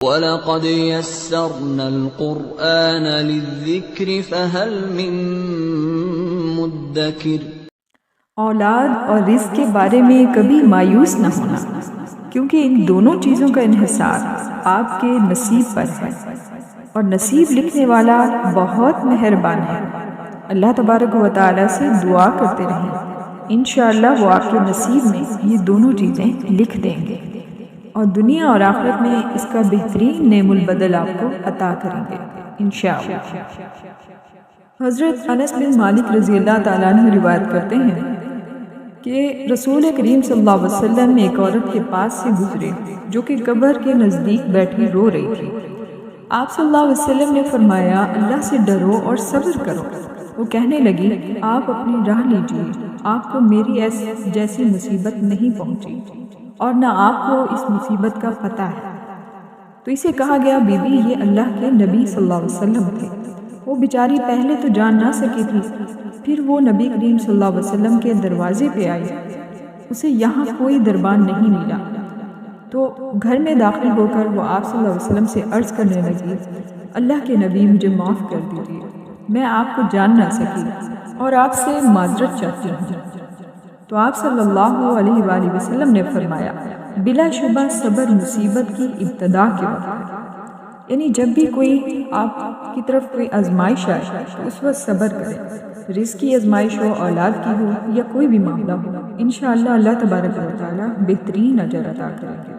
وَلَقَدْ يَسَّرْنَا الْقُرْآنَ لِلذِّكْرِ فَهَلْ مِن مُّدَّكِرٍ۔ اولاد اور رزق کے بارے میں کبھی مایوس نہ ہونا، کیونکہ ان دونوں چیزوں کا انحصار آپ کے نصیب پر ہے، اور نصیب لکھنے والا بہت مہربان ہے۔ اللہ تبارک و تعالیٰ سے دعا کرتے رہیں، انشاءاللہ وہ آپ کے نصیب میں یہ دونوں چیزیں لکھ دیں گے، اور دنیا اور آخرت میں اس کا بہترین نعم البدل آپ کو عطا کریں گے انشاءاللہ۔ حضرت انس بن مالک رضی اللہ تعالیٰ عنہ روایت کرتے ہیں کہ رسول کریم صلی اللہ علیہ وسلم ایک عورت کے پاس سے گزرے جو کہ قبر کے نزدیک بیٹھی رو رہی تھی۔ آپ صلی اللہ علیہ وسلم نے فرمایا، اللہ سے ڈرو اور صبر کرو۔ وہ کہنے لگی، آپ اپنی راہ لیجیے، آپ کو میری جیسی مصیبت نہیں پہنچی اور نہ آپ کو اس مصیبت کا پتہ ہے۔ تو اسے کہا گیا، بی بی یہ اللہ کے نبی صلی اللہ علیہ وسلم تھے۔ وہ بیچاری پہلے تو جان نہ سکی تھی، پھر وہ نبی کریم صلی اللہ علیہ وسلم کے دروازے پہ آئی، اسے یہاں کوئی دربان نہیں ملا، تو گھر میں داخل ہو کر وہ آپ صلی اللہ علیہ وسلم سے عرض کرنے لگی، اللہ کے نبی مجھے معاف کر دیجیے، میں آپ کو جان نہ سکی اور آپ سے معذرت چاہتی ہوں۔ تو آپ صلی اللہ علیہ وآلہ وسلم نے فرمایا، بلا شبہ صبر مصیبت کی ابتدا کے وقت، یعنی جب بھی کوئی آپ کی طرف کوئی آزمائش آئے تو اس وقت صبر کریں، رزق کی آزمائش ہو، اولاد کی ہو، یا کوئی بھی معاملہ ہو، انشاءاللہ اللہ تبارک و تعالی بہترین اجر عطا کریں گے۔